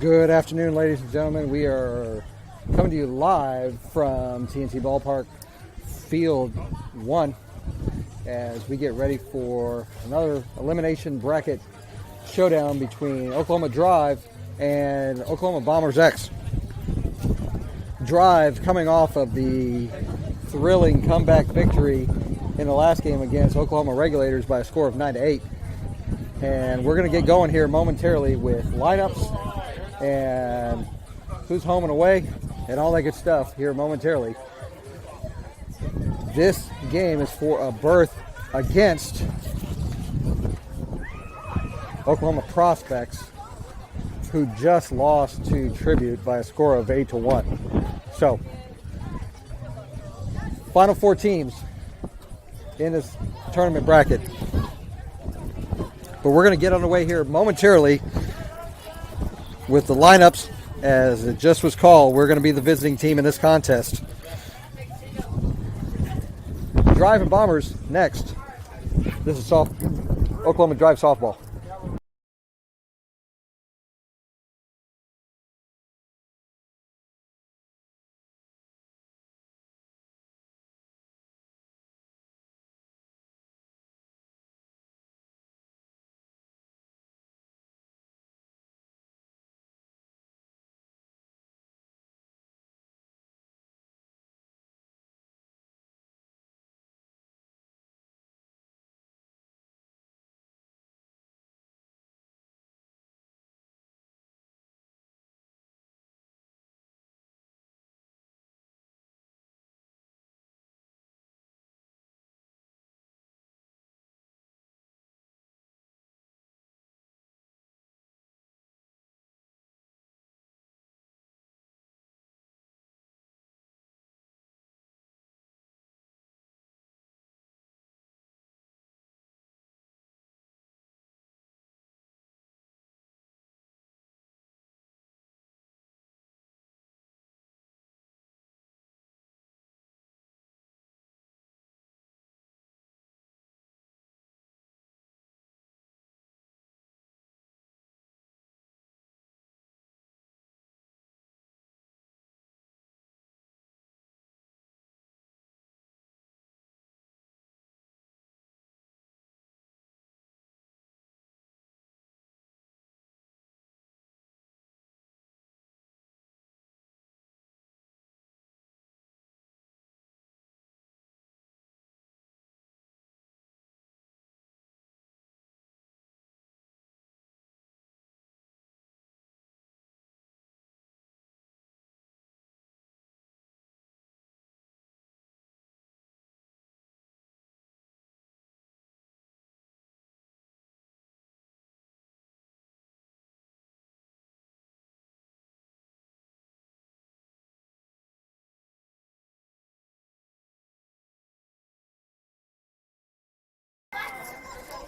Good afternoon, ladies and gentlemen. We are coming to you live from TNT Ballpark, Field 1, as we get ready for another elimination bracket showdown between Oklahoma Drive and Oklahoma Bombers X. Drive coming off of the thrilling comeback victory in the last game against Oklahoma Regulators by a score of 9-8. And we're going to get going here momentarily with lineups and who's home and away and all that good stuff here momentarily. This game is for a berth against Oklahoma Prospects, who just lost to Tribute by a score of 8-1. So, final four teams in this tournament bracket. But we're going to get underway here momentarily with the lineups. As it just was called, we're going to be the visiting team in this contest. Drive and Bombers next. This is Oklahoma Drive softball.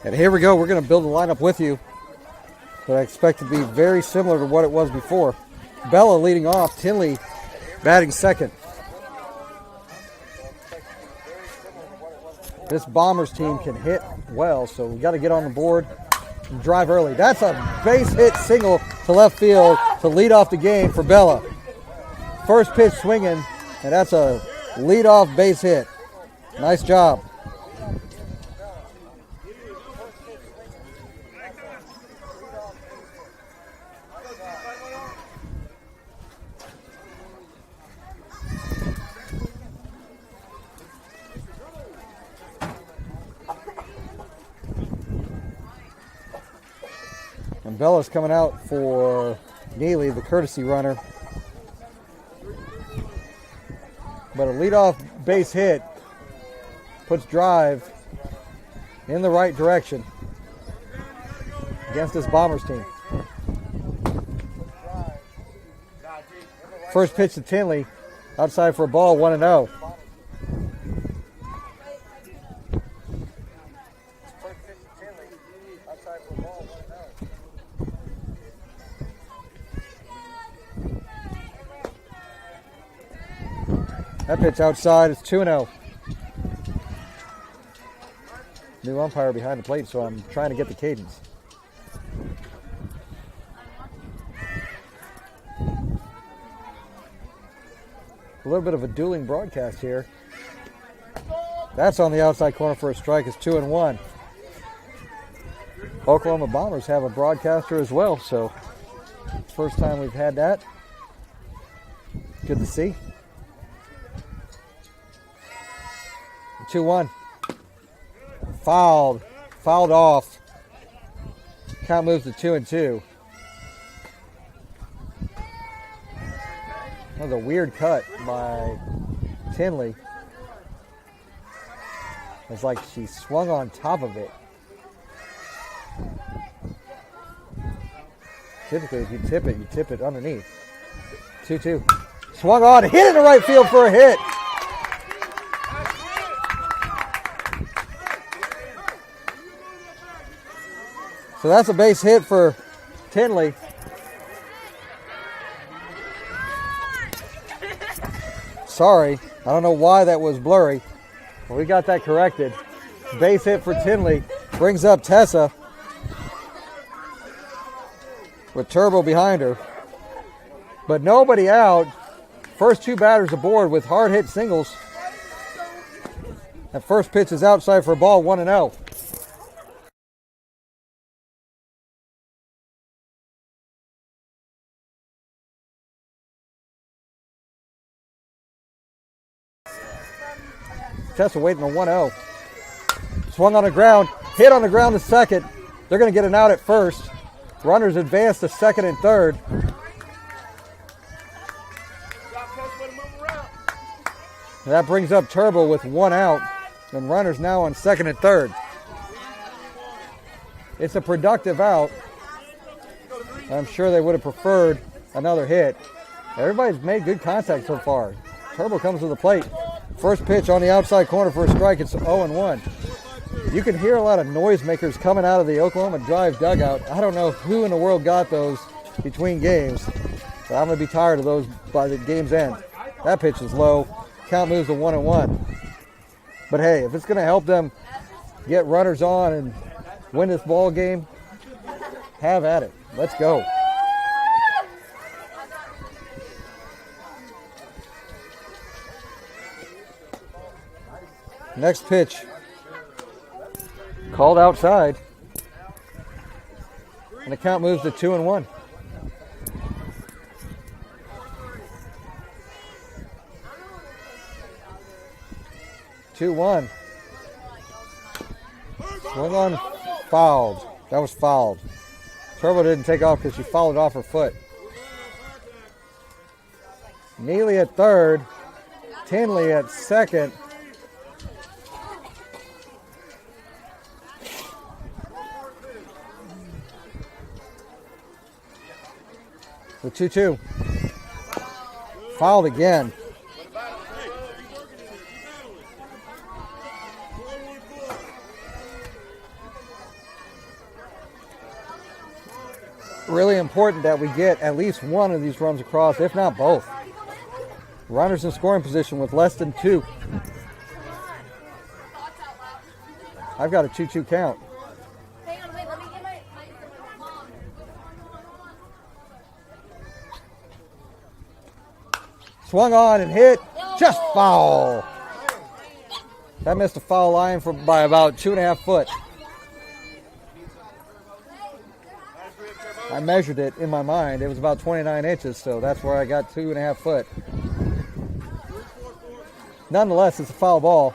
And here we go. We're going to build a lineup with you that I expect to be very similar to what it was before. Bella leading off, Tinley batting second. This Bombers team can hit well, so we got to get on the board and drive early. That's a base hit single to left field to lead off the game for Bella. First pitch swinging, and that's a lead-off base hit. Nice job. And Bella's coming out for Neely, the courtesy runner. But a leadoff base hit puts Drive in the right direction against this Bombers team. First pitch to Tinley, outside for a ball, 1-0. That pitch outside is 2-0. New umpire behind the plate, so I'm trying to get the cadence. A little bit of a dueling broadcast here. That's on the outside corner for a strike. It's 2-1. Oklahoma Bombers have a broadcaster as well, so first time we've had that. Good to see. 2-1. Fouled off. Count moves to 2-2. That was a weird cut by Tinley. It's like she swung on top of it. Typically, if you tip it underneath. 2-2. Swung on, hit in the right field for a hit. So that's a base hit for Tinley. Sorry, I don't know why that was blurry. Well, we got that corrected. Base hit for Tinley. Brings up Tessa with Turbo behind her. But nobody out. First two batters aboard with hard hit singles. That first pitch is outside for a ball, 1-0. Tessa waiting on 1-0. Swung on the ground, hit on the ground to second. They're going to get an out at first. Runners advance to second and third. That brings up Turbo with 1 out. And runners now on second and third. It's a productive out. I'm sure they would have preferred another hit. Everybody's made good contact so far. Turbo comes to the plate. First pitch on the outside corner for a strike. It's 0-1. You can hear a lot of noisemakers coming out of the Oklahoma Drive dugout. I don't know who in the world got those between games, but I'm going to be tired of those by the game's end. That pitch is low. Count moves to 1-1. But hey, if it's going to help them get runners on and win this ball game, have at it. Let's go. Next pitch. Called outside. And the count moves to 2-1. Swung on, fouled. That was fouled. Turbo didn't take off because she fouled off her foot. Neely at third. Tinley at second. The 2-2. Fouled again. Really important that we get at least one of these runs across, if not both. Runners in scoring position with less than 2. I've got a 2-2 count. Hang on, wait, let me get my Swung on and hit. Just foul. That missed a foul line by about 2.5 foot. I measured it in my mind. It was about 29 inches, so that's where I got 2.5 foot. Nonetheless, it's a foul ball.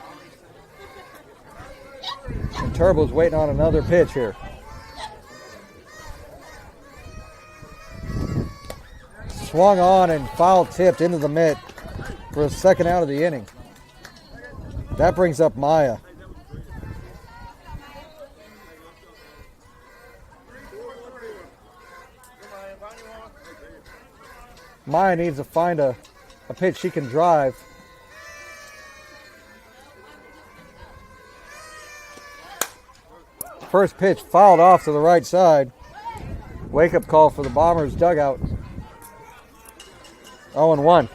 And Turbo's waiting on another pitch here. Swung on and foul tipped into the mitt for a second out of the inning. That brings up Maya. Maya needs to find a pitch she can drive. First pitch fouled off to the right side. Wake-up call for the Bombers dugout. 0-1.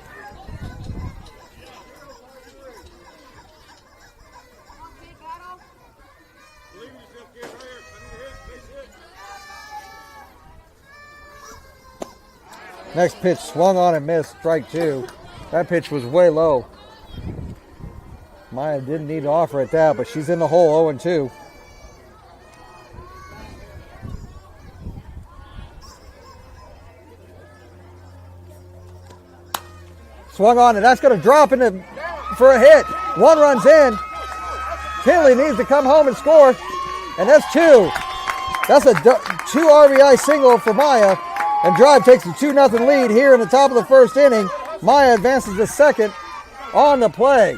Next pitch swung on and missed, strike 2. That pitch was way low. Maya didn't need to offer at that, but she's in the hole 0-2. Swung on, and that's going to drop into for a hit. One run's in. Tinley needs to come home and score, and that's two. That's a 2 RBI single for Maya, and Drive takes a 2-0 lead here in the top of the first inning. Maya advances to second on the play.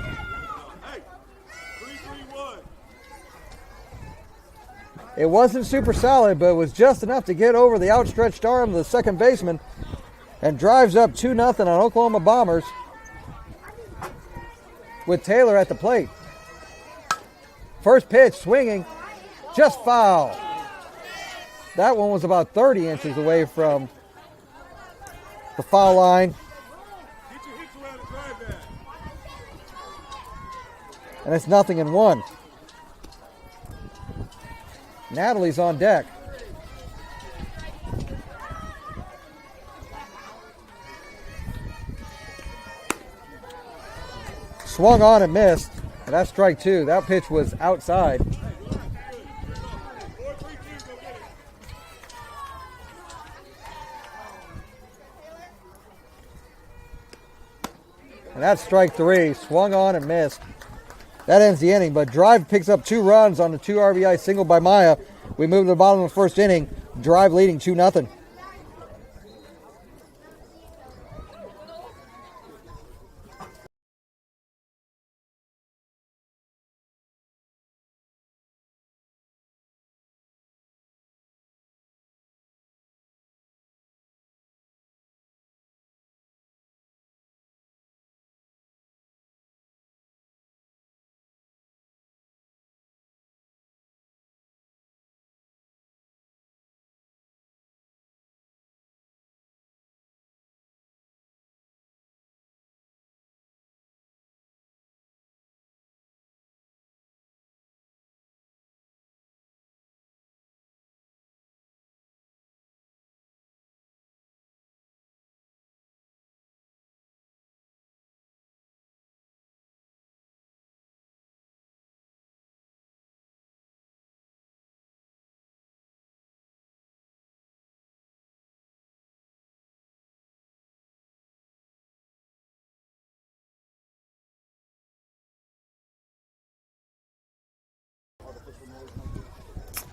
It wasn't super solid, but it was just enough to get over the outstretched arm of the second baseman, and drives up 2-0 on Oklahoma Bombers with Taylor at the plate. First pitch, swinging, just foul. That one was about 30 inches away from the foul line. And it's 0-1. Natalie's on deck. Swung on and missed. And that's strike two. That pitch was outside. And that's strike three. Swung on and missed. That ends the inning, but Drive picks up 2 runs on the 2 RBI single by Maya. We move to the bottom of the first inning. Drive leading 2-0.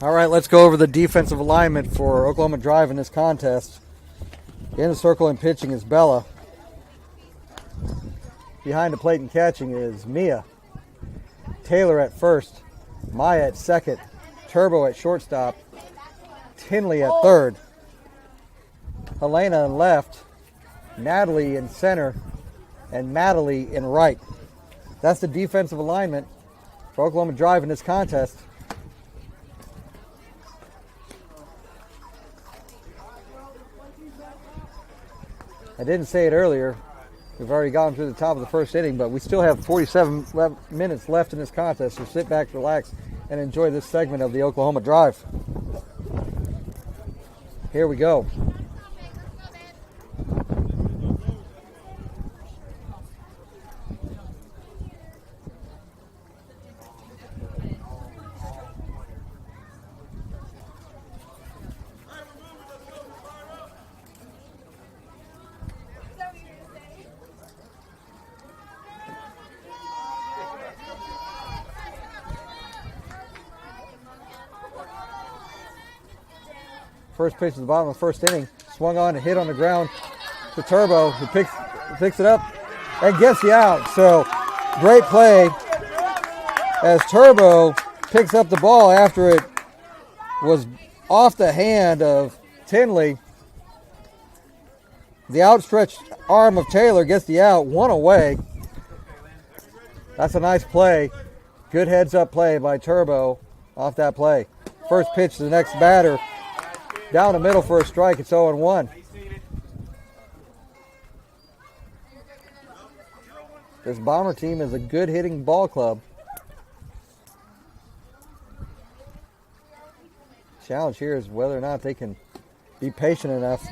All right, let's go over the defensive alignment for Oklahoma Drive in this contest. In the circle and pitching is Bella. Behind the plate and catching is Mia. Taylor at first. Maya at second. Turbo at shortstop. Tinley at third. Helena in left. Natalie in center. And Natalie in right. That's the defensive alignment for Oklahoma Drive in this contest. I didn't say it earlier. We've already gotten through the top of the first inning, but we still have 47 minutes left in this contest, so sit back, relax, and enjoy this segment of the Oklahoma Drive. Here we go. First pitch at the bottom of the first inning. Swung on and hit on the ground to Turbo, who picks it up and gets the out. So great play as Turbo picks up the ball after it was off the hand of Tinley. The outstretched arm of Taylor gets the out, one away. That's a nice play. Good heads-up play by Turbo off that play. First pitch to the next batter. Down the middle for a strike. It's 0-1. This Bomber team is a good hitting ball club. Challenge here is whether or not they can be patient enough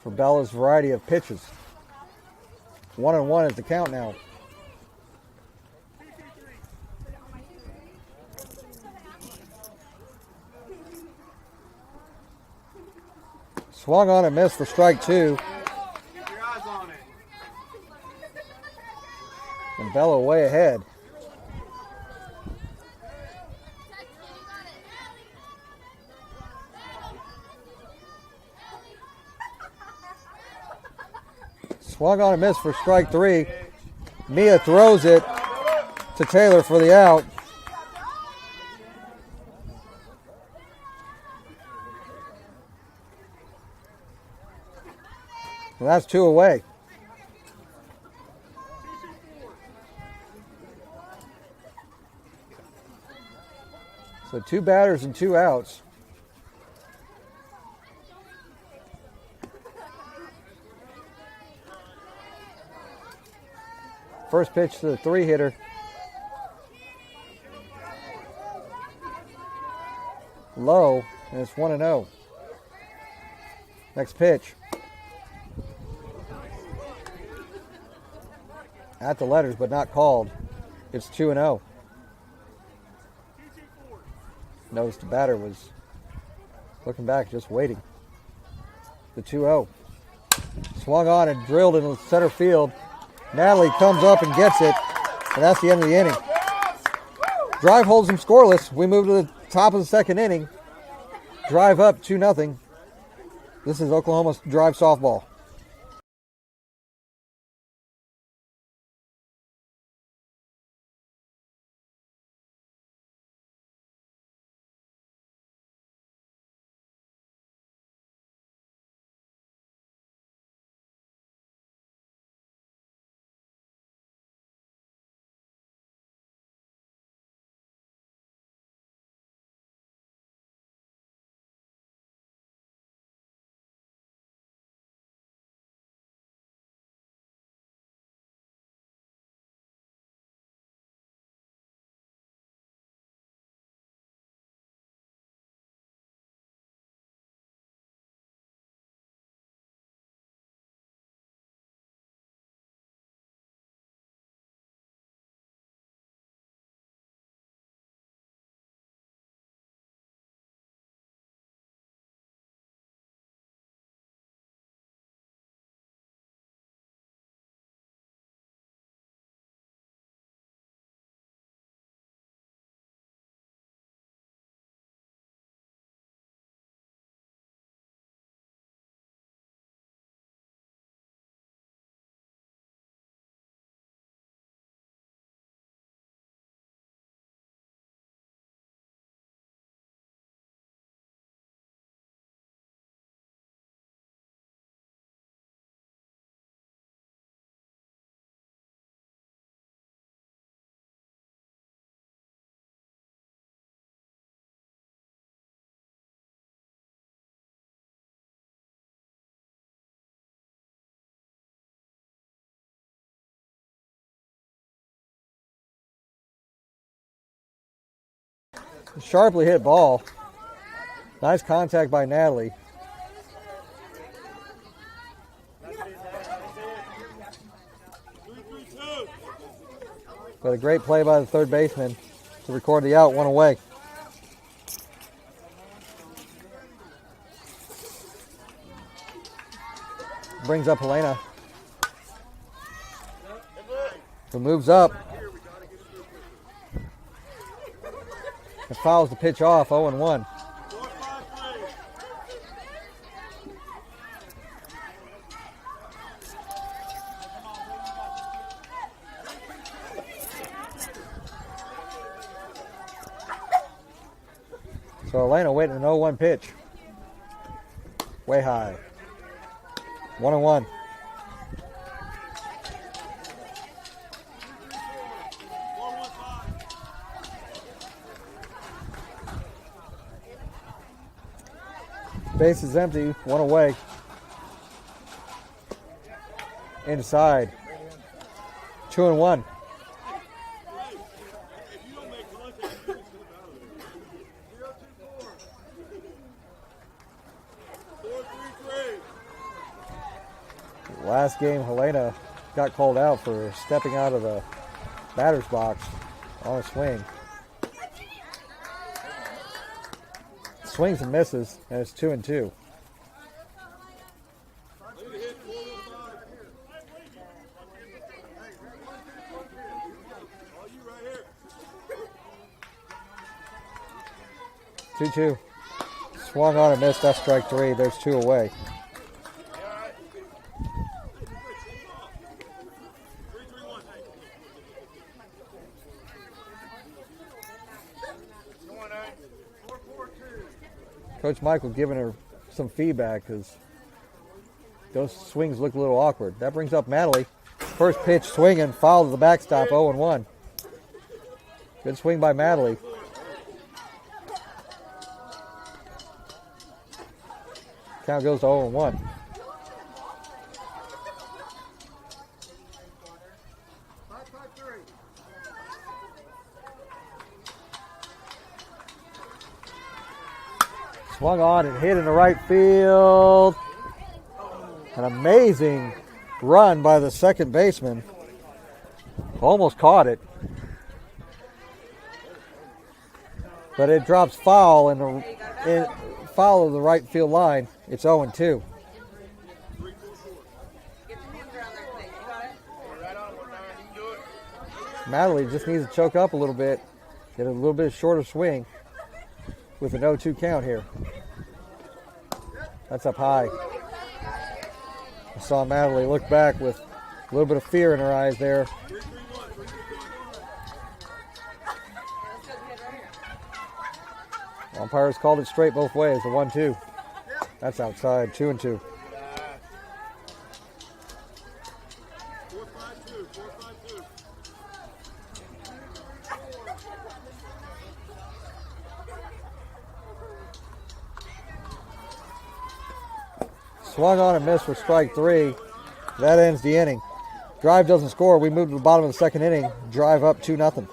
for Bella's variety of pitches. 1-1 is the count now. Swung on and missed for strike 2. Keep your eyes on it. And Bella way ahead. Swung on and missed for strike 3. Mia throws it to Taylor for the out. And that's 2 away. So 2 batters and 2 outs. First pitch to the 3-hitter. Low, and it's 1-0. Next pitch. At the letters, but not called. It's 2-0. Noticed the batter was looking back, just waiting. The 2-0. Swung on and drilled into center field. Natalie comes up and gets it, and that's the end of the inning. Drive holds them scoreless. We move to the top of the second inning. Drive up 2-0. This is Oklahoma Drive softball. Sharply hit ball. Nice contact by Natalie. But a great play by the third baseman to record the out, 1 away. Brings up Helena, who moves up and fouls the pitch off, 0-1. So Helena waiting an 0-1 pitch. Way high. 1-1. Base is empty, 1 away. Inside. 2-1. Last game, Helena got called out for stepping out of the batter's box on a swing. Swings and misses, and it's 2-2. Two. Swung on and missed. That's strike 3. There's 2 away. Coach Michael giving her some feedback because those swings look a little awkward. That brings up Madeley. First pitch swinging, foul to the backstop, 0-1. Good swing by Madeley. Count goes to 0-1. Swung on and hit in the right field. An amazing run by the second baseman. Almost caught it. But it drops foul in foul of the right field line. It's 0-2. Madeley just needs to choke up a little bit. Get a little bit shorter swing with an 0-2 count here. That's up high. I saw Madeley look back with a little bit of fear in her eyes there. Umpires called it straight both ways, a 1-2. That's outside, 2-2. Swung on and missed for strike 3. That ends the inning. Drive doesn't score. We move to the bottom of the second inning. Drive up 2-0.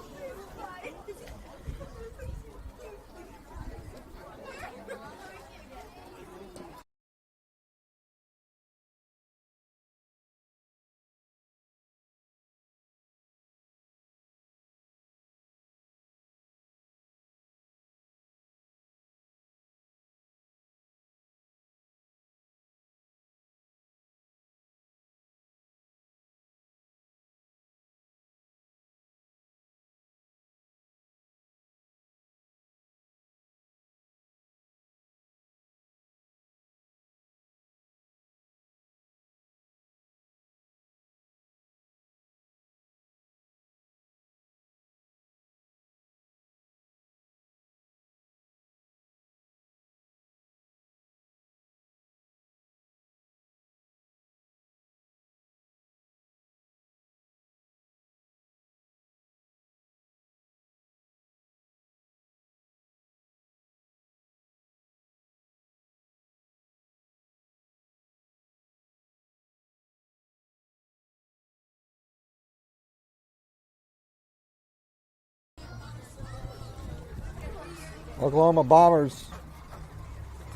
Oklahoma Bombers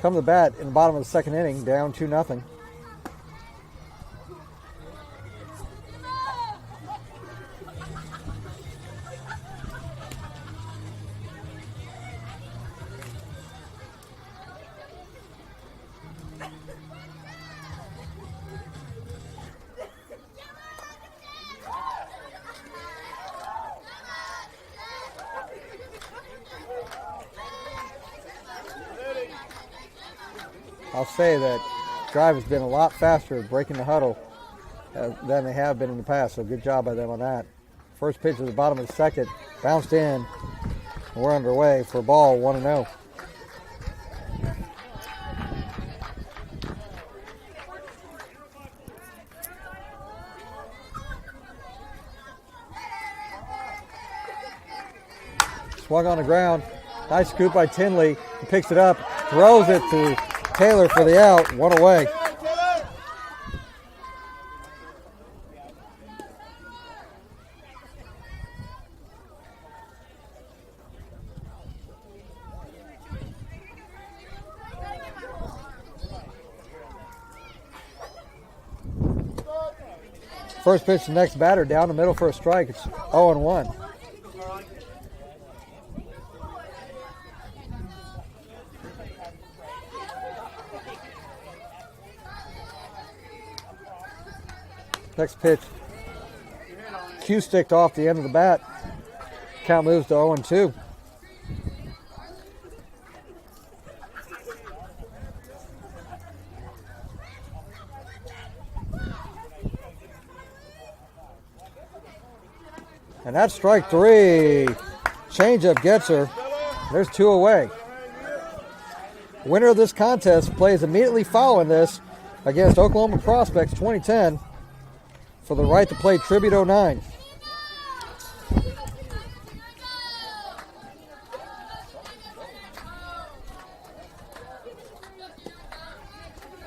come to the bat in the bottom of the second inning, down 2-0. I'll say that Drive has been a lot faster at breaking the huddle than they have been in the past, so good job by them on that. First pitch at the bottom of the second, bounced in, and we're underway for a ball, 1-0. Swung on the ground. Nice scoop by Tinley. He picks it up, throws it to Taylor for the out, 1 away. First pitch to the next batter, down the middle for a strike. It's 0-1. Next pitch, cue sticked off the end of the bat. Count moves to 0-2. And that's strike 3. Changeup gets her. There's 2 away. Winner of this contest plays immediately following this against Oklahoma Prospects 2010 for the right to play Tribute 09.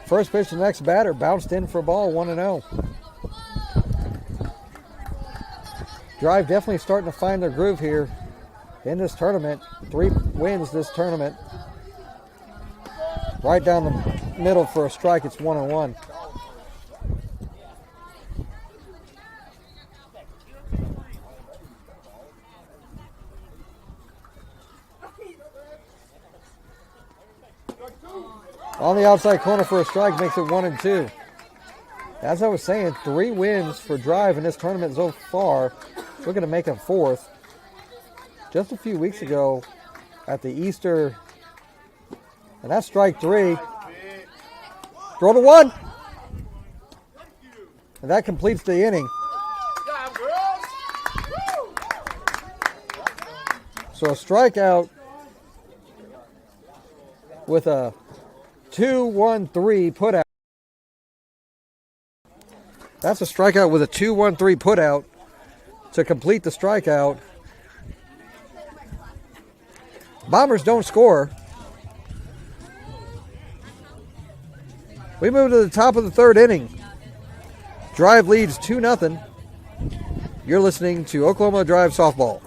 First pitch to the next batter, bounced in for a ball, 1-0. Drive definitely starting to find their groove here in this tournament. 3 wins this tournament. Right down the middle for a strike, it's 1-1. On the outside corner for a strike makes it 1-2. As I was saying, 3 wins for Drive in this tournament so far. Looking to make a 4th. Just a few weeks ago at the Easter, and that's strike 3. Throw to 1. And that completes the inning. So a strikeout with a 2-1-3 putout. That's a strikeout with a 2-1-3 putout to complete the strikeout. Bombers don't score. We move to the top of the 3rd inning. Drive leads 2-0. You're listening to Oklahoma Drive Softball.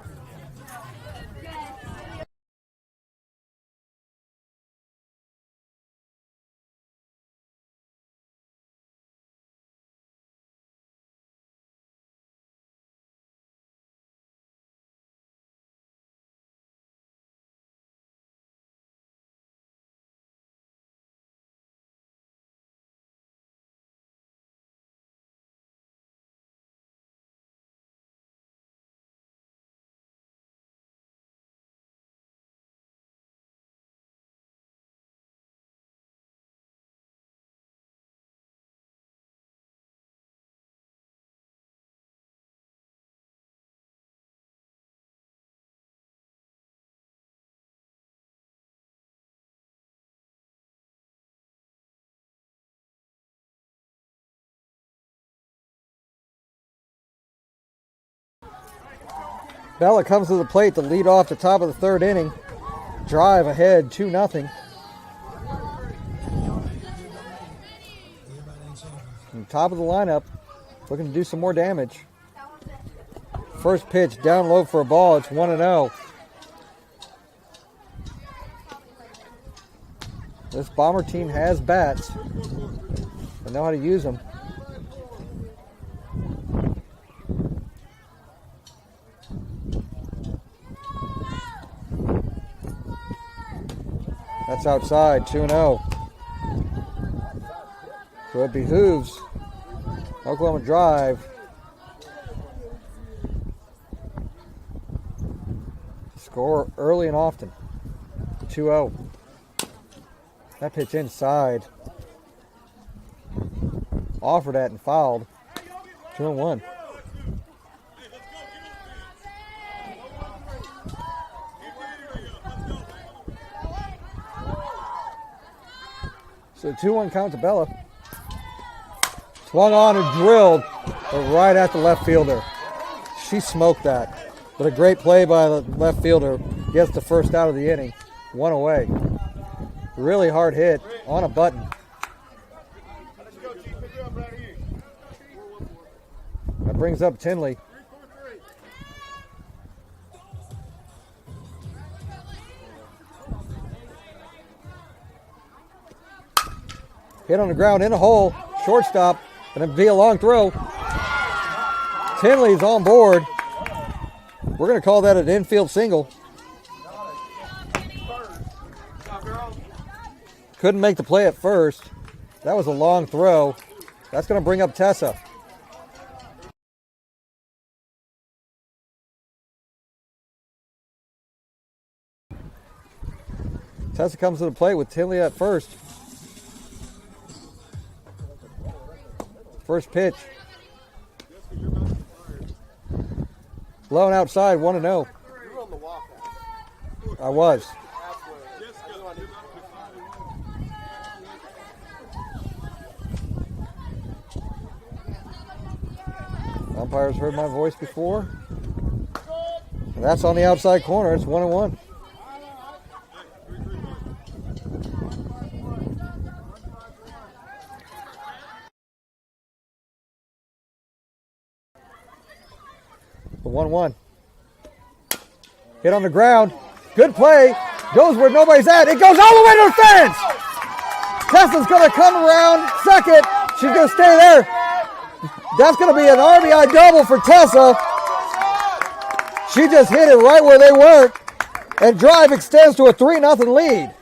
Bella comes to the plate to lead off the top of the 3rd inning. Drive ahead 2-0. And top of the lineup, looking to do some more damage. First pitch down low for a ball. It's 1-0. This Bomber team has bats. They know how to use them. That's outside, 2-0. So it behooves Oklahoma Drive to score early and often. 2-0. That pitch inside. Offered at and fouled. 2-1. So 2-1 count to Bella. Swung on and drilled right at the left fielder. She smoked that. But a great play by the left fielder. Gets the first out of the inning. 1 away. Really hard hit on a button. That brings up Tinley. Hit on the ground in a hole. Shortstop. Going to be a long throw. Tinley's on board. We're going to call that an infield single. Couldn't make the play at first. That was a long throw. That's going to bring up Tessa. Tessa comes to the plate with Tinley at first. First pitch. Blown outside, 1-0. I was. Umpires heard my voice before. And that's on the outside corner. It's 1-1. The 1-1. Hit on the ground. Good play. Goes where nobody's at. It goes all the way to the fence. Tessa's going to come around second. She's going to stay there. That's going to be an RBI double for Tessa. She just hit it right where they were. And drive extends to a 3-0 lead.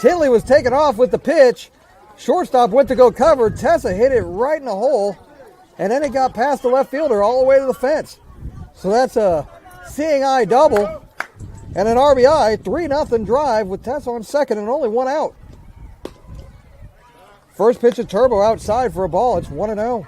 Tinley was taken off with the pitch. Shortstop went to go cover. Tessa hit it right in the hole. And then it got past the left fielder all the way to the fence. So that's a seeing eye double and an RBI, 3-0 drive with Tessa on second and only one out. First pitch of Turbo outside for a ball. It's 1-0.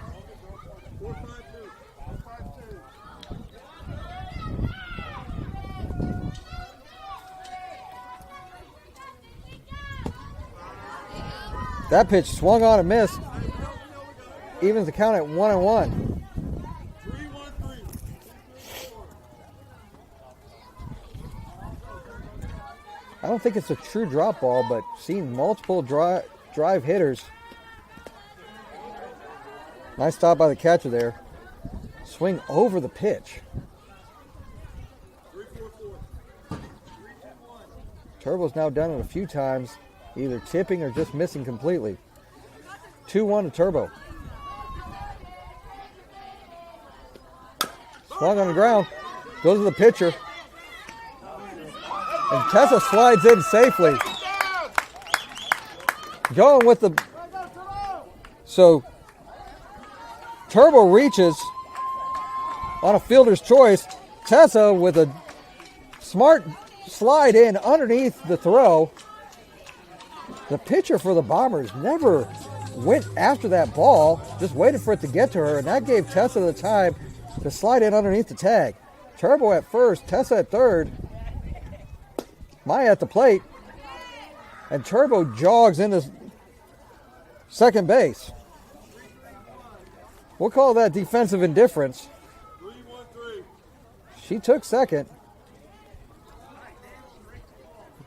That pitch swung on and missed. Evens the count at 1-1. I don't think it's a true drop ball, but seen multiple drive hitters. Nice stop by the catcher there. Swing over the pitch. Turbo's now done it a few times, either tipping or just missing completely. 2-1 to Turbo. Swung on the ground, goes to the pitcher. And Tessa slides in safely. Going with the... So, Turbo reaches on a fielder's choice. Tessa with a smart slide in underneath the throw. The pitcher for the Bombers never went after that ball, just waited for it to get to her, and that gave Tessa the time to slide in underneath the tag. Turbo at first, Tessa at third. Maya at the plate. And Turbo jogs into second base. We'll call that defensive indifference. She took second.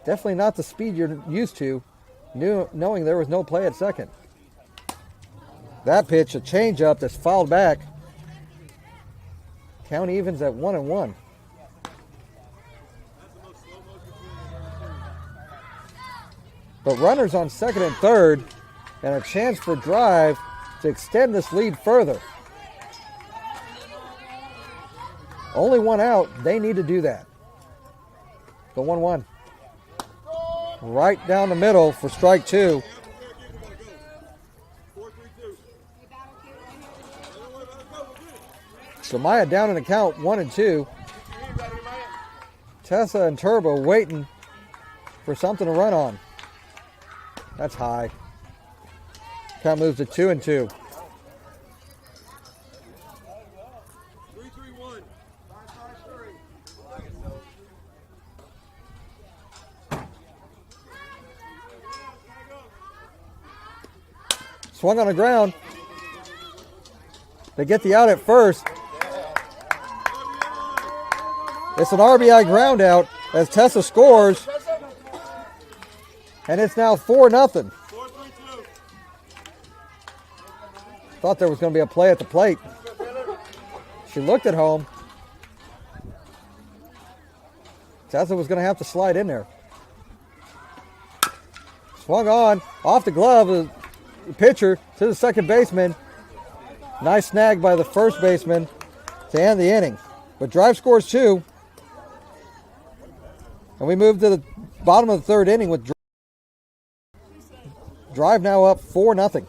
Definitely not the speed you're used to, knowing there was no play at second. That pitch, a changeup that's fouled back. Count evens at 1-1. But runners on second and third, and a chance for drive to extend this lead further. Only one out. They need to do that. The 1-1. Right down the middle for strike two. So Maya down in the count, 1-2. Tessa and Turbo waiting for something to run on. That's high. Count moves to 2-2. 3-3-1. Swung on the ground. They get the out at first. It's an RBI ground out as Tessa scores. And it's now 4-0. 4-3-2. Thought there was going to be a play at the plate. She looked at home. Tessa was going to have to slide in there. Swung on, off the glove of the pitcher to the second baseman. Nice snag by the first baseman to end the inning. But Drive scores 2. And we move to the bottom of the third inning with Drive now up 4-0.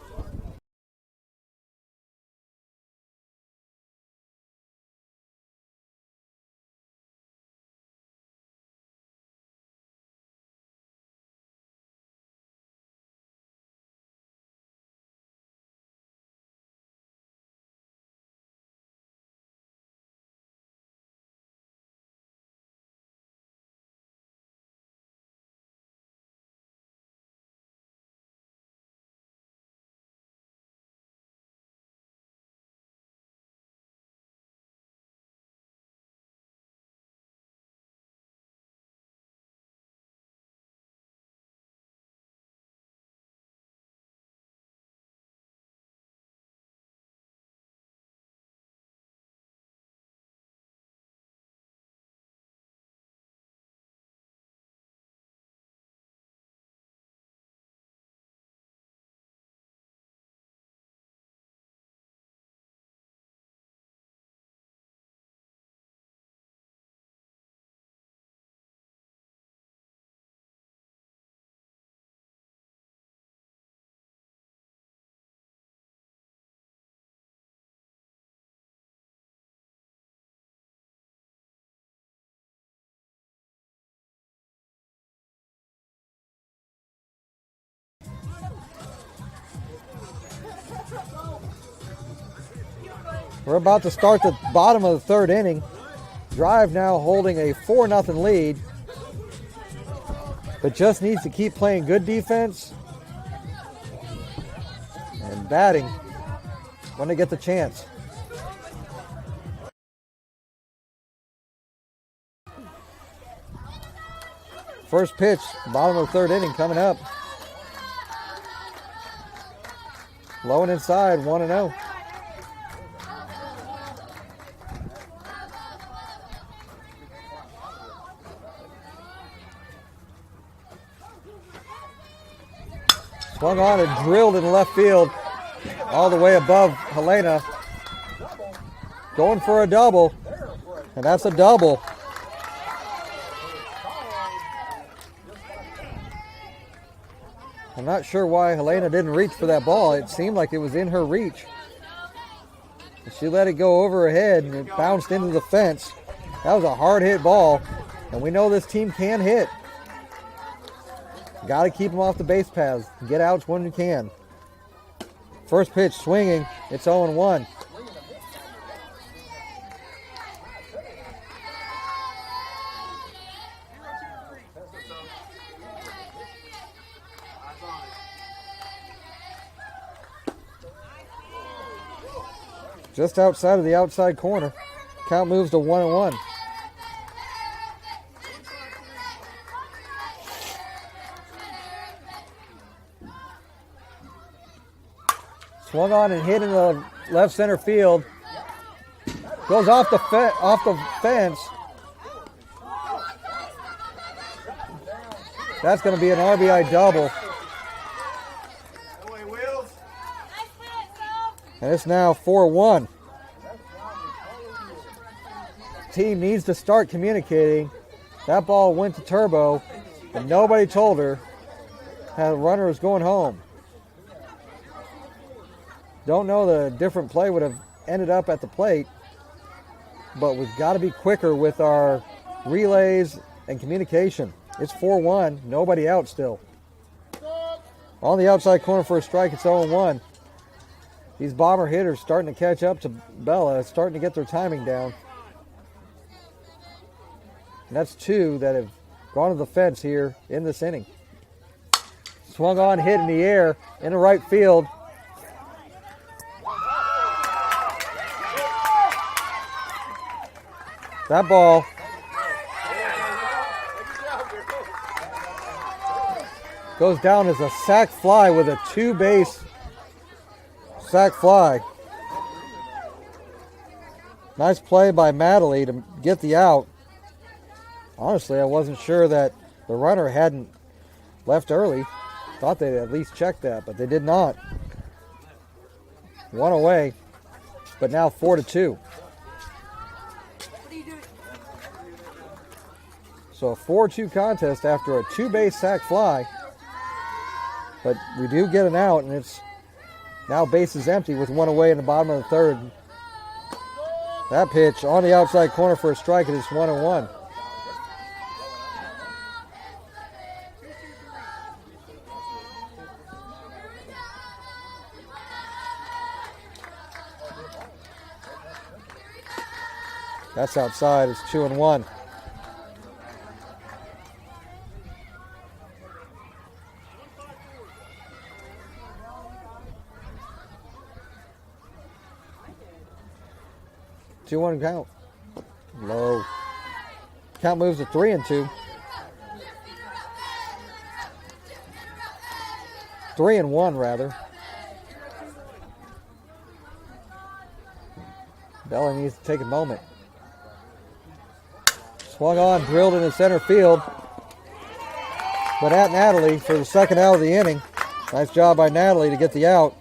We're about to start the bottom of the third inning. Drive now holding a 4-0 lead, but just needs to keep playing good defense and batting when they get the chance. First pitch, bottom of the third inning coming up. Low and inside, 1-0. Swung on and drilled in left field all the way above Helena. Going for a double, and that's a double. I'm not sure why Helena didn't reach for that ball. It seemed like it was in her reach. She let it go over her head and it bounced into the fence. That was a hard hit ball, and we know this team can hit. Got to keep them off the base paths. Get outs when you can. First pitch swinging. It's 0-1. Just outside of the outside corner. Count moves to 1-1. Swung on and hit in the left center field. Goes off the fence. That's going to be an RBI double. And it's now 4-1. Team needs to start communicating. That ball went to Turbo, and nobody told her how the runner was going home. Don't know the different play would have ended up at the plate, but we've got to be quicker with our relays and communication. It's 4-1, nobody out still. On the outside corner for a strike, it's 0-1. These Bomber hitters starting to catch up to Bella, starting to get their timing down. And that's two that have gone to the fence here in this inning. Swung on, hit in the air, in the right field. That ball goes down as a sac fly with a two-base sac fly. Nice play by Madeley to get the out. Honestly, I wasn't sure that the runner hadn't left early. Thought they'd at least check that, but they did not. One away. but now 4-2. So a 4-2 contest after a 2-base sac fly. But we do get an out, and it's now bases empty with one away in the bottom of the third. That pitch on the outside corner for a strike, and it's 1-1. That's outside. It's 2-1. Two one count. Low. Count moves to 3-2. 3-1 rather. Bella needs to take a moment. Swung on, drilled into center field. But at Natalie for the second out of the inning. Nice job by Natalie to get the out.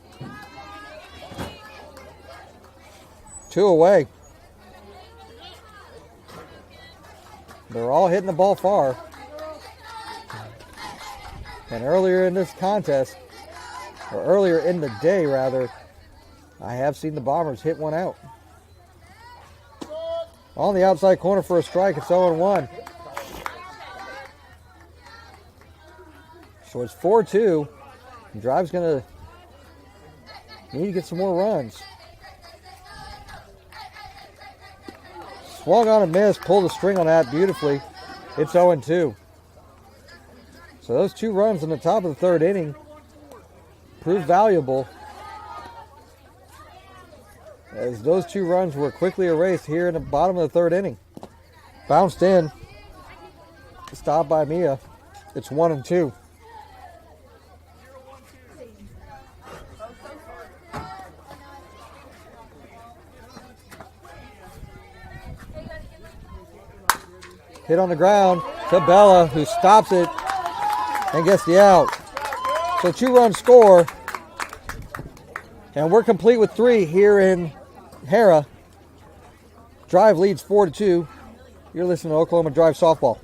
2 away. They're all hitting the ball far. And earlier in this contest, or earlier in the day rather, I have seen the Bombers hit one out. On the outside corner for a strike, it's 0-1. So it's 4-2. Drive's going to need to get some more runs. Swung on a miss, pulled the string on that beautifully. It's 0-2. So those 2 runs in the top of the third inning proved valuable, as those 2 runs were quickly erased here in the bottom of the third inning. Bounced in. Stopped by Mia. It's 1-2. Hit on the ground to Bella, who stops it and gets the out. So 2-run score. And we're complete with 3 here in Hara. Drive leads 4-2. You're listening to Oklahoma Drive Softball.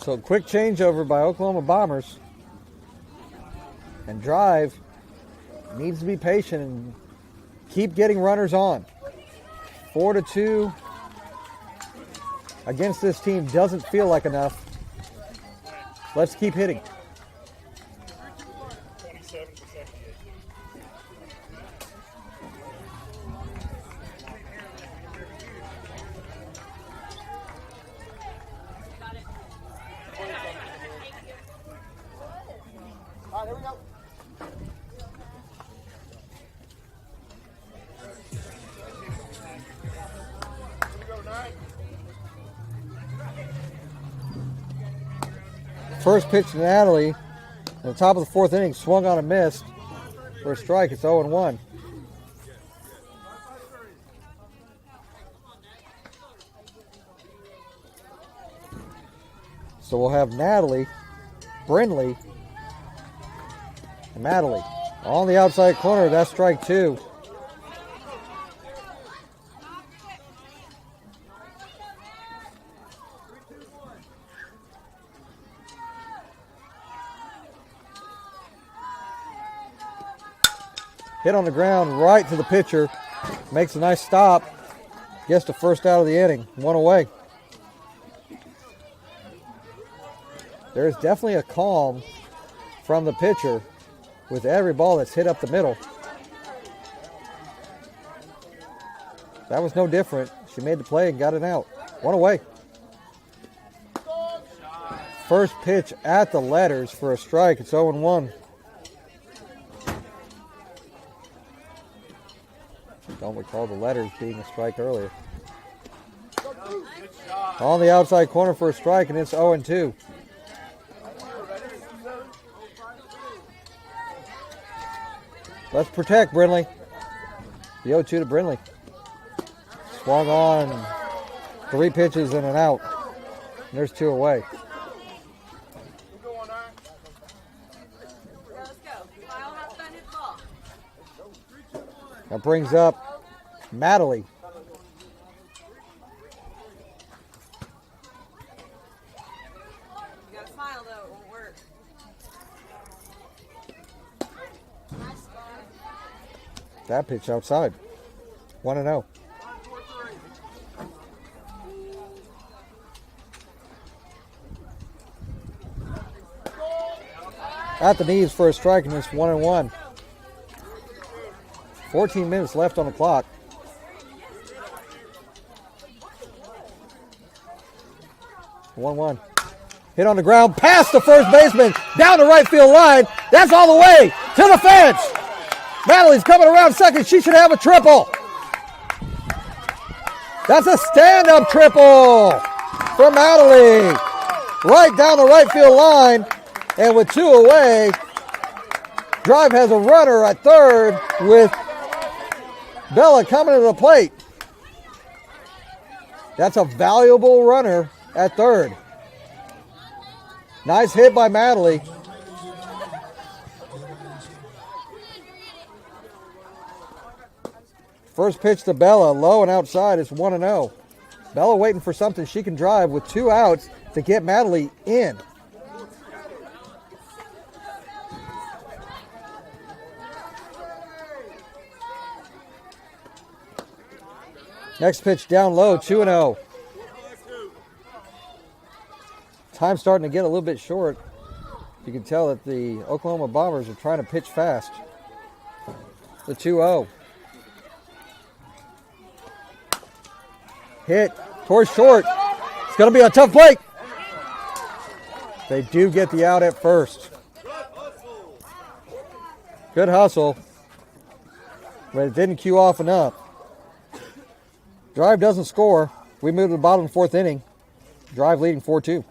So quick changeover by Oklahoma Bombers. And Drive needs to be patient and keep getting runners on. 4-2 against this team doesn't feel like enough. Let's keep hitting. All right, here we go. First pitch to Natalie. At the top of the fourth inning, swung on a miss for a strike. It's 0-1. So we'll have Natalie, Brindley, and Natalie. On the outside corner, that's strike 2. Hit on the ground right to the pitcher. Makes a nice stop. Gets the first out of the inning. 1 away. There's definitely a calm from the pitcher with every ball that's hit up the middle. That was no different. She made the play and got it out. One away. First pitch at the letters for a strike. It's 0-1. Don't recall the letters being a strike earlier. On the outside corner for a strike, and it's 0-2. Let's protect Brindley. The 0-2 to Brindley. Swung on. 3 pitches and an out. And there's 2 away. That brings up Madeley. You gotta smile though, it won't work. That pitch outside. 1-0. At the knees for a strike, and it's 1-1. 14 minutes left on the clock. One. Hit on the ground, past the first baseman, down the right field line. That's all the way to the fence. Madeley's coming around second. She should have a triple. That's a stand-up triple for Madeley. Right down the right field line. And with 2 away, Drive has a runner at third with Bella coming to the plate. That's a valuable runner at third. Nice hit by Madeley. First pitch to Bella, low and outside. It's 1-0. Bella waiting for something she can drive with 2 outs to get Madeley in. Next pitch down low, 2-0. Time's starting to get a little bit short. You can tell that the Oklahoma Bombers are trying to pitch fast. The 2-0. Hit towards short. It's going to be a tough play. They do get the out at first. Good hustle. But it didn't cue off enough. Drive doesn't score. We move to the bottom of the 4th inning. Drive leading 4-2.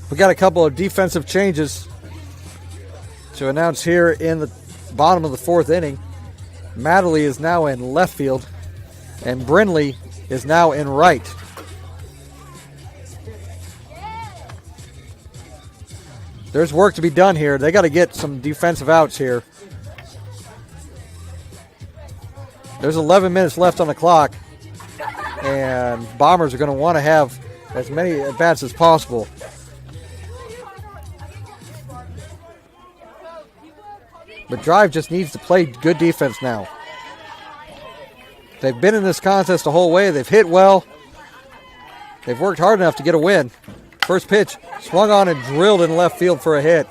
We got a couple of defensive changes to announce here in the bottom of the 4th inning. Madeley is now in left field, and Brindley is now in right. There's work to be done here. They got to get some defensive outs here. There's 11 minutes left on the clock, and Bombers are going to want to have as many at-bats as possible. But Drive just needs to play good defense now. They've been in this contest the whole way. They've hit well. They've worked hard enough to get a win. First pitch, swung on and drilled in left field for a hit.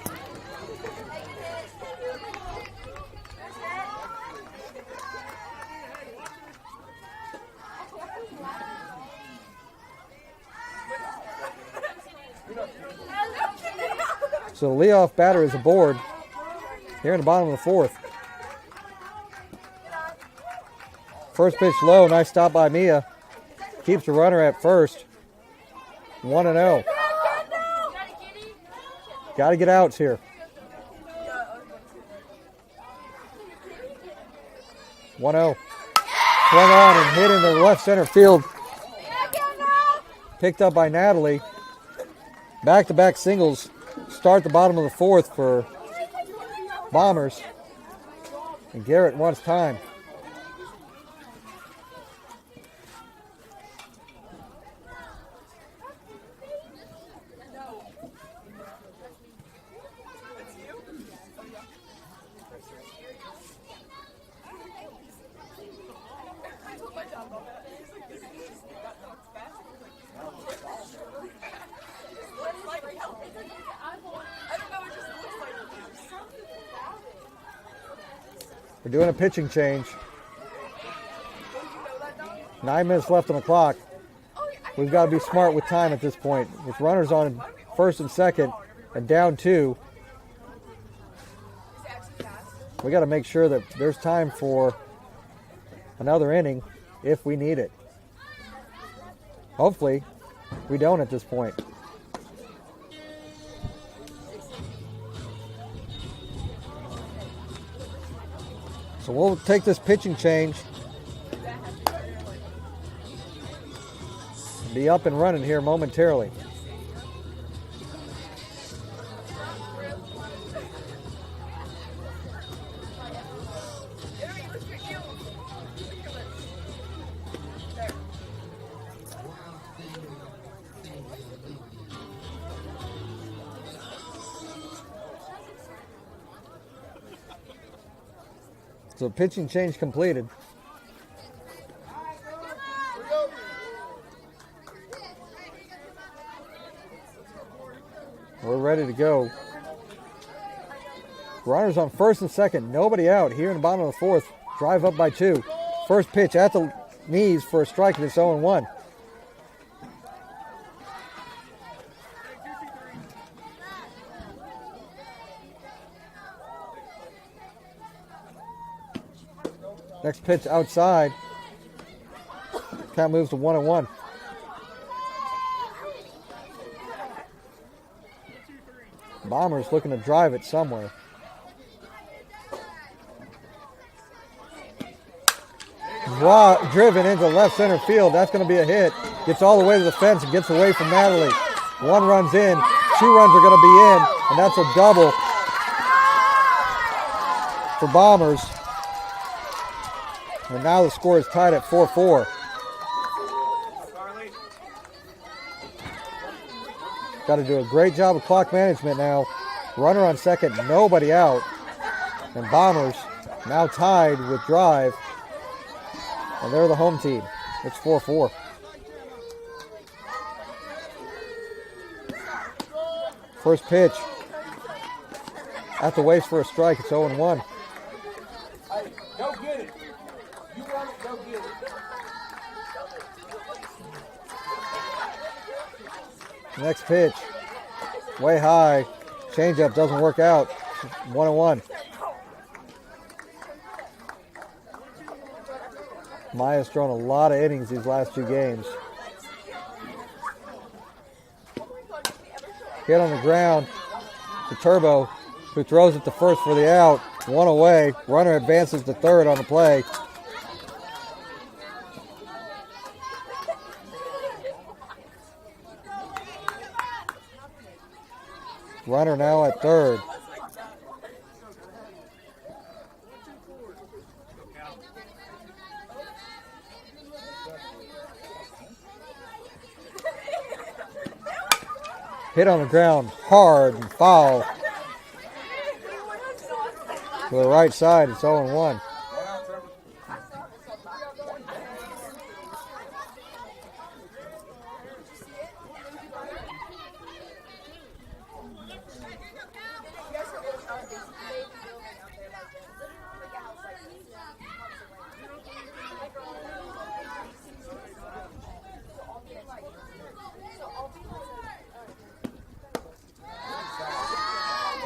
So the leadoff batter is aboard here in the bottom of the fourth. First pitch low, nice stop by Mia. Keeps the runner at first. 1-0. Got to get outs here. 1-0. Swung on and hit in the left center field. Picked up by Natalie. Back-to-back singles start the bottom of the fourth for Bombers. And Garrett wants time. We're doing a pitching change. 9 minutes left on the clock. We've got to be smart with time at this point. With runners on first and second and down 2, we got to make sure that there's time for another inning if we need it. Hopefully, we don't at this point. So we'll take this pitching change. Be up and running here momentarily. So pitching change completed. We're ready to go. Runners on first and second. Nobody out here in the bottom of the fourth. Drive up by 2. First pitch at the knees for a strike, and it's 0-1. Next pitch outside. Count moves to 1-1. Bombers looking to drive it somewhere. Driven into left center field. That's going to be a hit. Gets all the way to the fence and gets away from Natalie. 1 run's in. 2 runs are going to be in. And that's a double for Bombers. And now the score is tied at 4-4. Got to do a great job of clock management now. Runner on second, nobody out. And Bombers now tied with drive. And they're the home team. It's 4-4. First pitch. At the waist for a strike. It's 0-1. Hey, go get it. You want it, go get it. Next pitch. Way high. Changeup doesn't work out. 1-1. Maya's thrown a lot of innings these last 2 games. Hit on the ground to Turbo, who throws it to first for the out. 1 away. Runner advances to third on the play. Runner now at third. Hit on the ground hard and foul. To the right side, it's 0-1.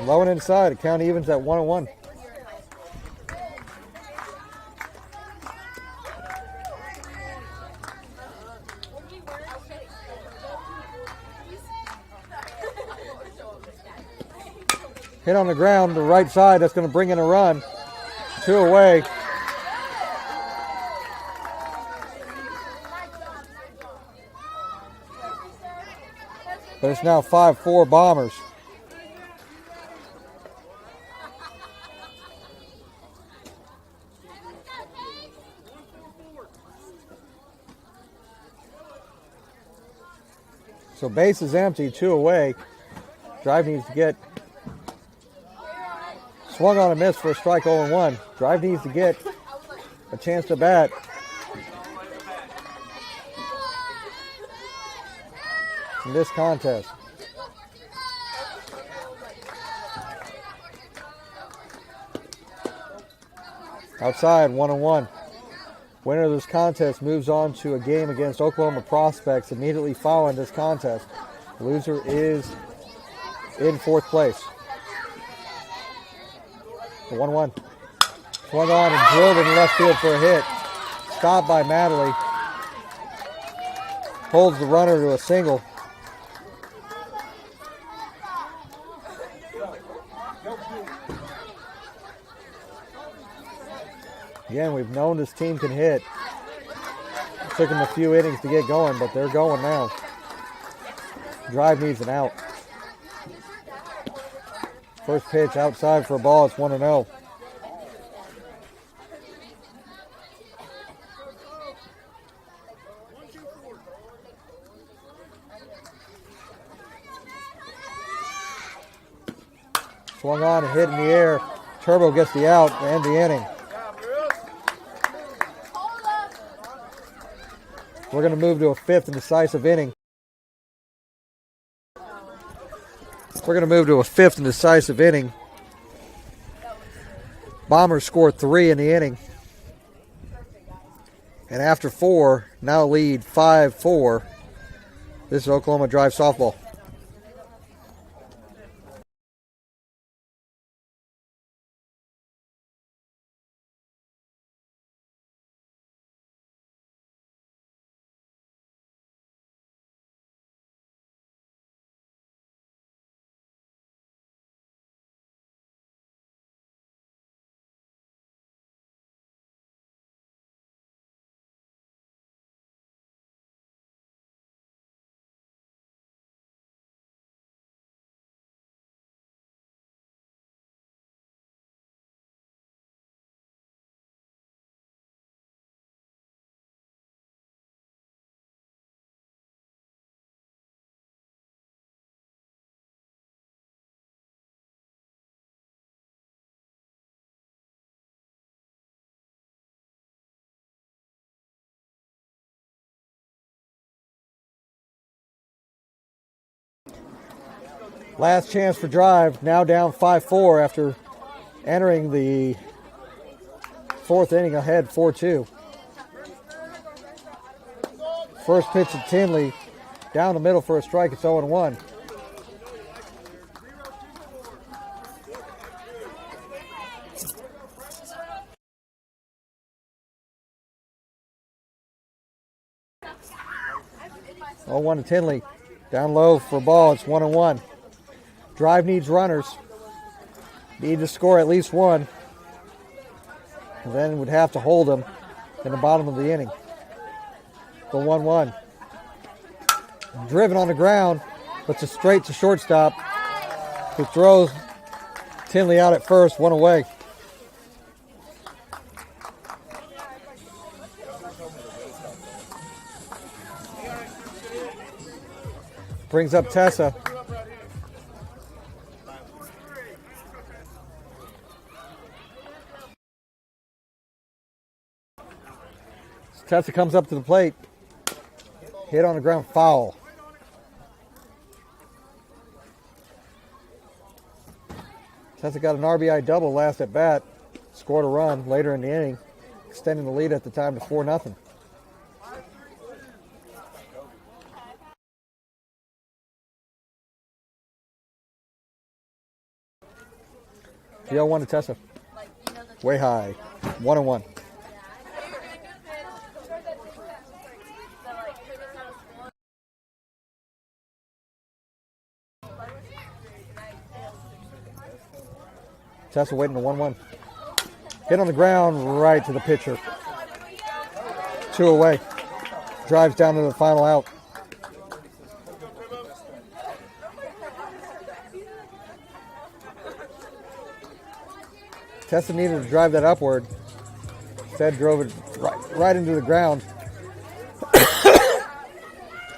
Low and inside. The count evens at 1-1. Hit on the ground, the right side. That's going to bring in a run. 2 away. But it's now 5-4 Bombers. So base is empty, 2 away. Drive needs to get swung on a miss for a strike 0-1. Drive needs to get a chance to bat. In this contest. Outside, 1-1. Winner of this contest moves on to a game against Oklahoma Prospects immediately following this contest. Loser is in 4th place. 1-1. Swung on and drilled in left field for a hit. Stopped by Madeley. Holds the runner to a single. Again, we've known this team can hit. It took them a few innings to get going, but they're going now. Drive needs an out. First pitch outside for a ball. It's 1-0. Swung on and hit in the air. Turbo gets the out to end the inning. We're going to move to a 5th and decisive inning. Bombers score 3 in the inning. And after 4, now lead 5-4. This is Oklahoma Drive Softball. Last chance for Drive, now down 5-4 after entering the 4th inning ahead 4-2. First pitch to Tinley, down the middle for a strike. It's 0-1. To Tinley, down low for a ball. It's 1-1. Drive needs runners. Need to score at least 1. And then would have to hold them in the bottom of the inning. The 1-1. Driven on the ground, but it's straight to shortstop, who throws Tinley out at first, 1 away. Brings up Tessa. Tessa comes up to the plate. Hit on the ground, foul. Tessa got an RBI double last at bat. Scored a run later in the inning, extending the lead at the time to 4-0. 3-0-1 to Tessa. Way high. 1-1. Tessa waiting to 1-1. Hit on the ground right to the pitcher. 2 away. Drives down to the final out. Tessa needed to drive that upward. Instead drove it right into the ground.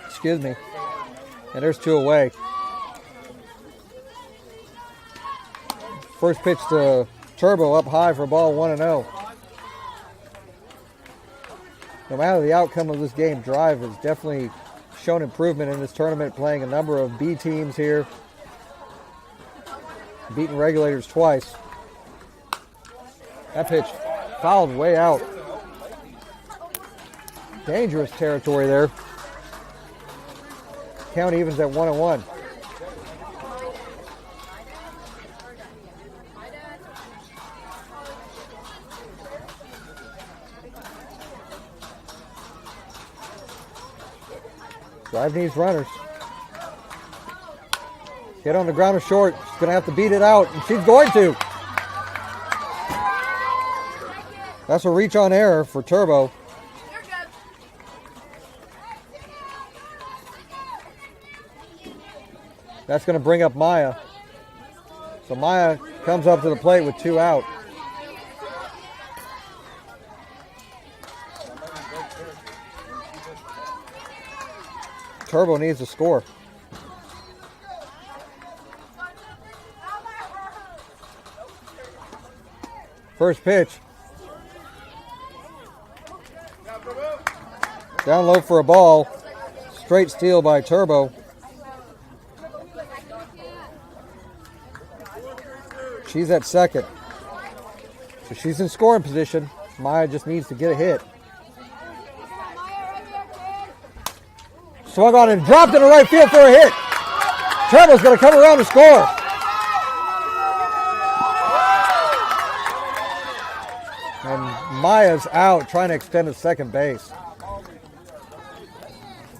Excuse me. And there's 2 away. First pitch to Turbo up high for a ball 1-0. No matter the outcome of this game, Drive has definitely shown improvement in this tournament, playing a number of B teams here. Beaten Regulators twice. That pitch fouled way out. Dangerous territory there. Count evens at 1-1. Drive needs runners. Hit on the ground or short. She's going to have to beat it out, and she's going to. That's a reach on error for Turbo. That's going to bring up Maya. So Maya comes up to the plate with 2 out. Turbo needs to score. First pitch. Down low for a ball. Straight steal by Turbo. She's at second. So she's in scoring position. Maya just needs to get a hit. Swung on and dropped into right field for a hit. Turbo's going to come around to score. And Maya's out trying to extend to second base.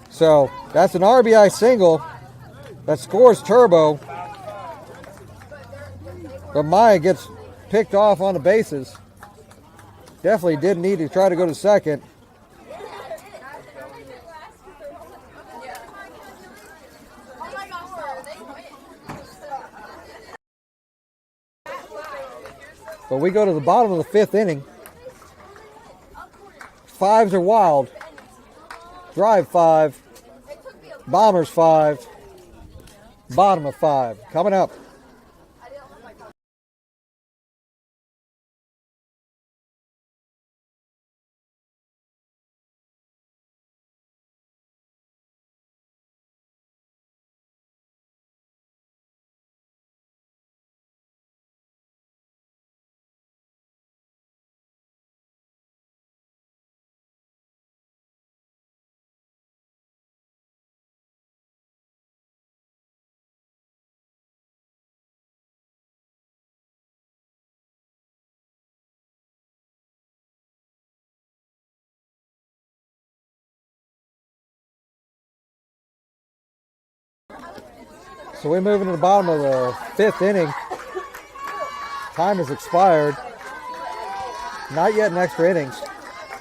So that's an RBI single that scores Turbo. But Maya gets picked off on the bases. Definitely did need to try to go to second. But we go to the bottom of the 5th inning. 5s are wild. Drive 5. Bombers 5. Bottom of 5. Coming up. So we move into the bottom of the 5th inning. Time has expired. Not yet in extra innings.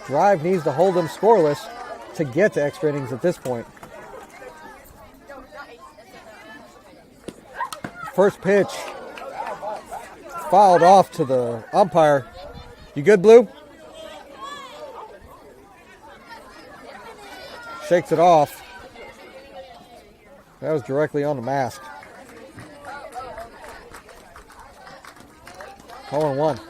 Drive needs to hold them scoreless to get to extra innings at this point. First pitch fouled off to the umpire. You good, Blue? Shakes it off. That was directly on the mask. 0-1.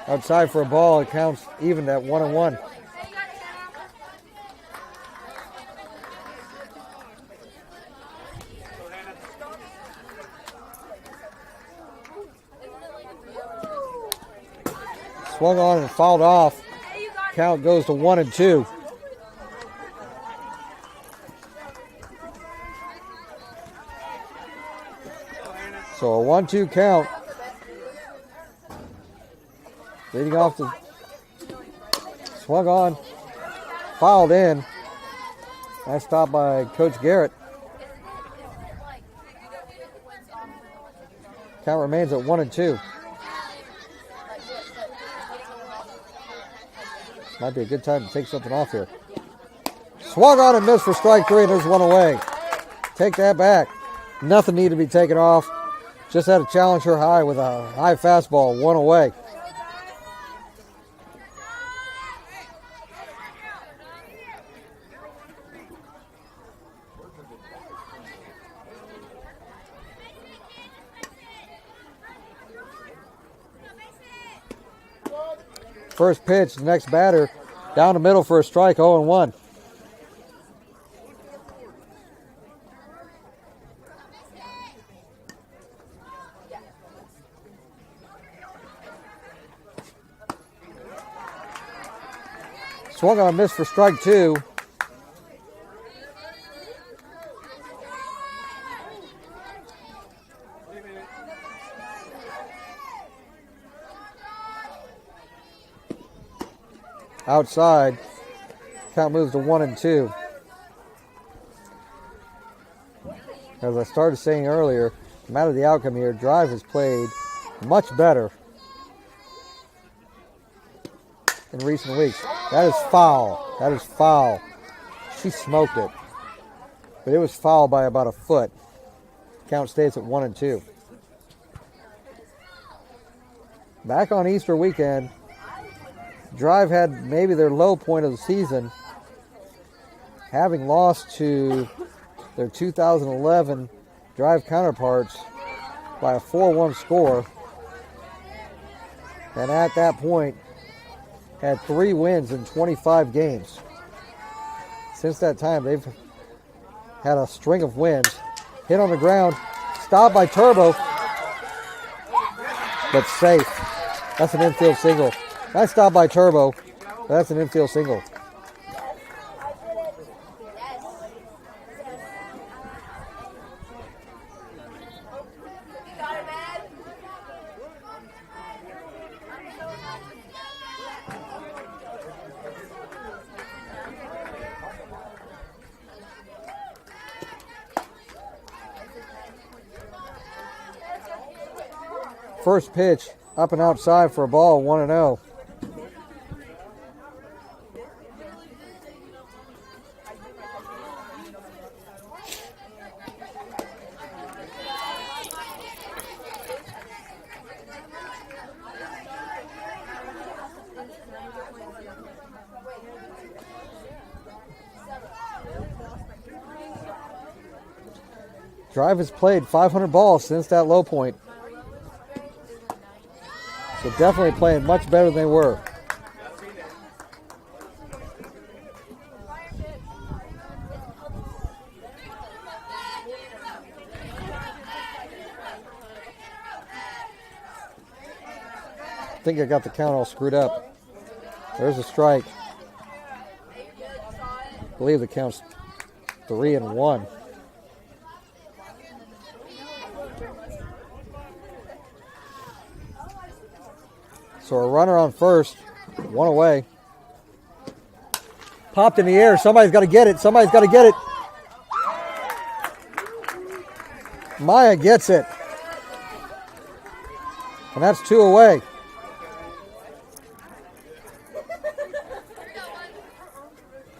Outside for a ball, it counts even at 1-1. Swung on and fouled off. Count goes to 1-2. So a 1-2 count. Leading off the swung on, fouled in. Nice stop by Coach Garrett. Count remains at 1-2. Might be a good time to take something off here. Swung on and missed for strike 3, and there's one away. Take that back. Nothing needed to be taken off. Just had to challenge her high with a high fastball, one away. First pitch, the next batter, down the middle for a strike, 0-1. Swung on a miss for strike 2. Outside, count moves to 1-2. As I started saying earlier, no matter the outcome here, Drive has played much better in recent weeks. That is foul. That is foul. She smoked it. But it was foul by about a foot. Count stays at 1-2. Back on Easter weekend, Drive had maybe their low point of the season, having lost to their 2011 Drive counterparts by a 4-1 score. And at that point, had 3 wins in 25 games. Since that time, they've had a string of wins. Hit on the ground, stopped by Turbo, but safe. That's an infield single. Nice stop by Turbo. That's an infield single. First pitch, up and outside for a ball, 1-0. Drive has played 500 balls since that low point. So definitely playing much better than they were. I think I got the count all screwed up. There's a strike. I believe the count's 3-1. So a runner on first, one away. Popped in the air. Somebody's got to get it. Somebody's got to get it. Maya gets it. And that's 2 away.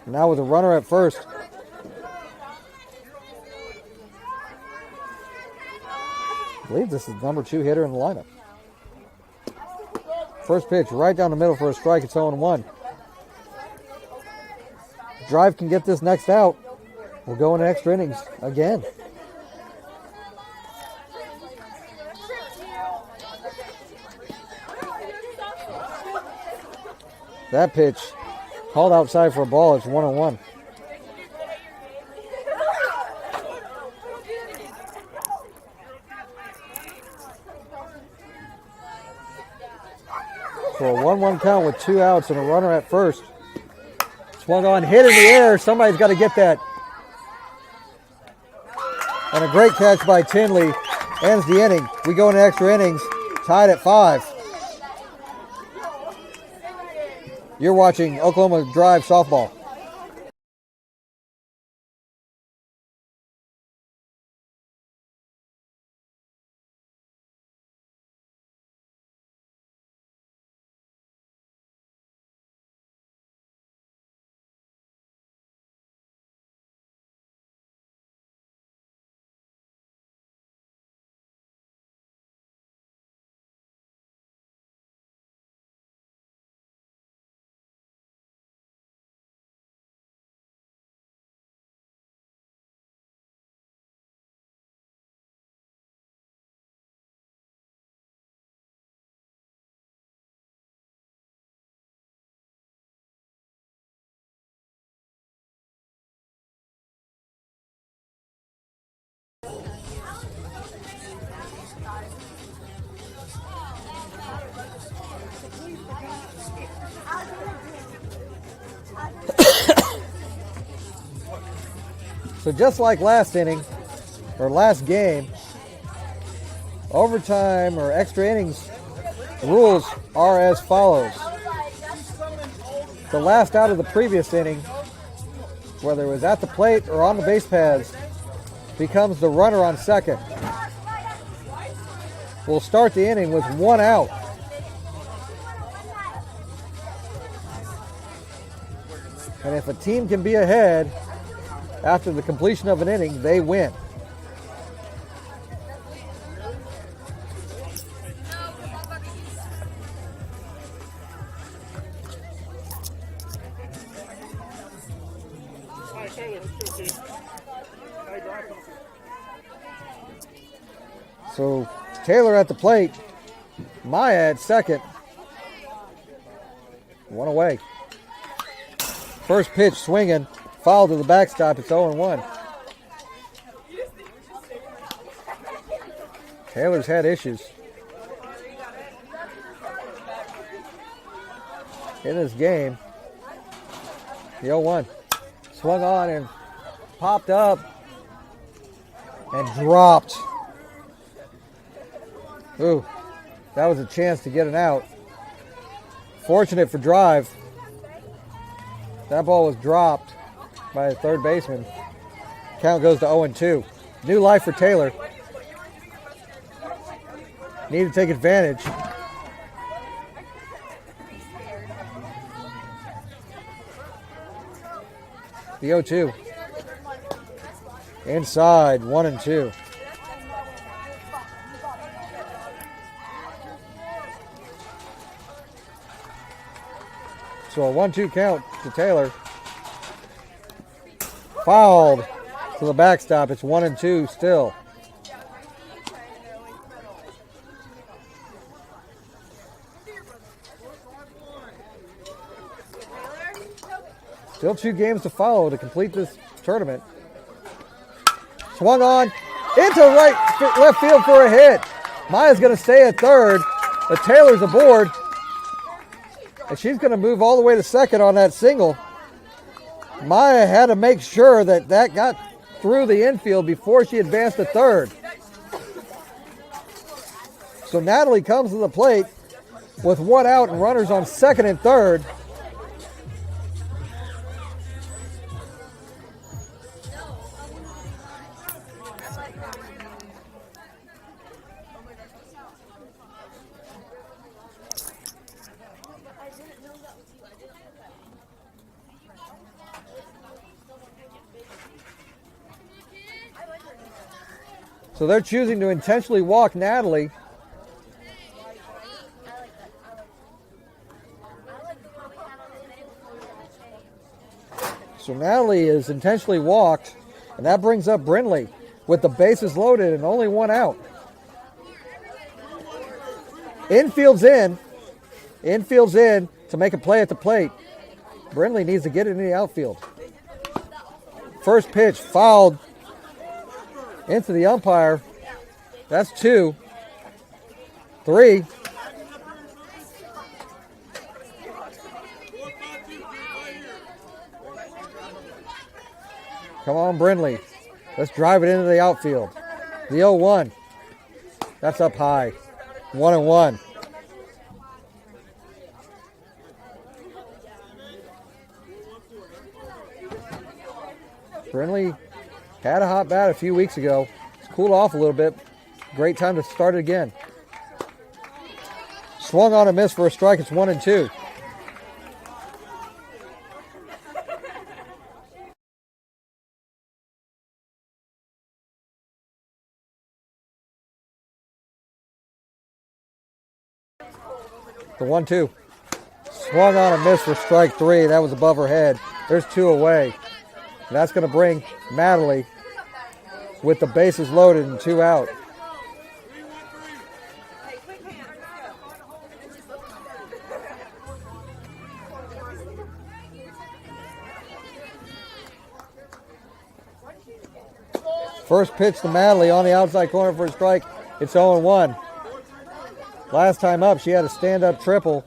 Now with a runner at first. I believe this is the number 2 hitter in the lineup. First pitch right down the middle for a strike. It's 0-1. Drive can get this next out. We'll go into extra innings again. That pitch called outside for a ball. It's 1-1. So a 1-1 count with 2 outs and a runner at first. Swung on, hit in the air. Somebody's got to get that. And a great catch by Tinley. ends the inning. We go into extra innings, tied at 5. You're watching Oklahoma Drive Softball. So just like last inning, or last game, overtime or extra innings rules are as follows. The last out of the previous inning, whether it was at the plate or on the base paths, becomes the runner on second. We'll start the inning with 1 out. And if a team can be ahead after the completion of an inning, they win. So Taylor at the plate, Maya at second. 1 away. First pitch swinging, foul to the backstop. It's 0-1. Taylor's had issues in this game. The 0-1 swung on and popped up and dropped. Ooh, that was a chance to get an out. Fortunate for Drive. That ball was dropped by the third baseman. Count goes to 0-2. New life for Taylor. Need to take advantage. The 0-2. Inside, 1-2. So a 1-2 count to Taylor. Fouled to the backstop. It's 1-2 still. Still 2 games to follow to complete this tournament. Swung on into left field for a hit. Maya's going to stay at third, but Taylor's aboard. And she's going to move all the way to second on that single. Maya had to make sure that that got through the infield before she advanced to third. So Natalie comes to the plate with 1 out and runners on second and third. So they're choosing to intentionally walk Natalie. So Natalie is intentionally walked, and that brings up Brindley with the bases loaded and only 1 out. Infield's in. Infield's in to make a play at the plate. Brindley needs to get it in the outfield. First pitch fouled into the umpire. That's 2. 3. Come on, Brindley. Let's drive it into the outfield. The 0-1. That's up high. 1-1. Brindley had a hot bat a few weeks ago. It's cooled off a little bit. Great time to start it again. Swung on a miss for a strike. It's 1-2. The 1-2. Swung on a miss for strike 3. That was above her head. There's 2 away. And that's going to bring Madeley with the bases loaded and 2 out. First pitch to Madeley on the outside corner for a strike. It's 0-1. Last time up, she had a stand-up triple.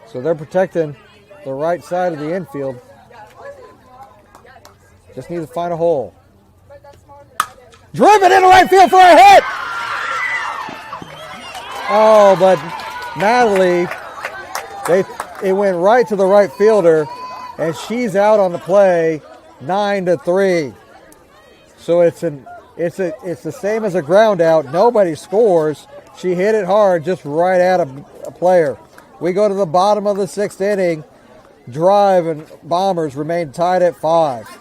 So they're protecting the right side of the infield. Just need to find a hole. Driven into right field for a hit! Oh, but Madeley, it went right to the right fielder, and she's out on the play, 9-3. So it's the same as a ground out. Nobody scores. She hit it hard, just right at a player. We go to the bottom of the 6th inning. Drive and Bombers remain tied at 5.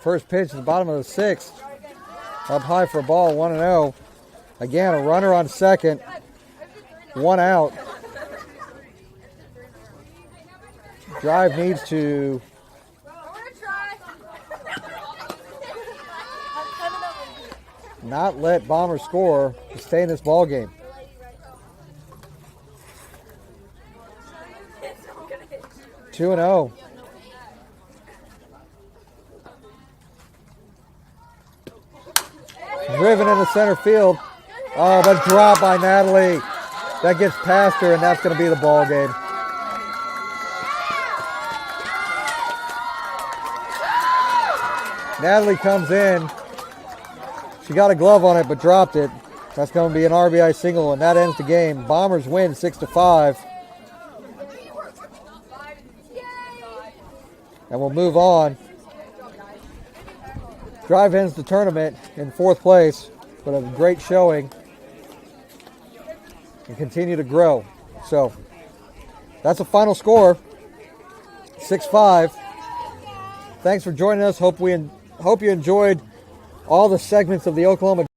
First pitch at the bottom of the 6th. Up high for a ball, 1-0. Again, a runner on second. 1 out. Drive needs to not let Bombers score to stay in this ball game. Two and 0. Driven into center field. Oh, but dropped by Madeley. That gets past her, and that's going to be the ball game. Madeley comes in. She got a glove on it, but dropped it. That's going to be an RBI single, and that ends the game. Bombers win 6-5. And we'll move on. Drive ends the tournament in 4th place, but a great showing and continue to grow. So that's the final score, 6-5. Thanks for joining us. Hope you enjoyed all the segments of the Oklahoma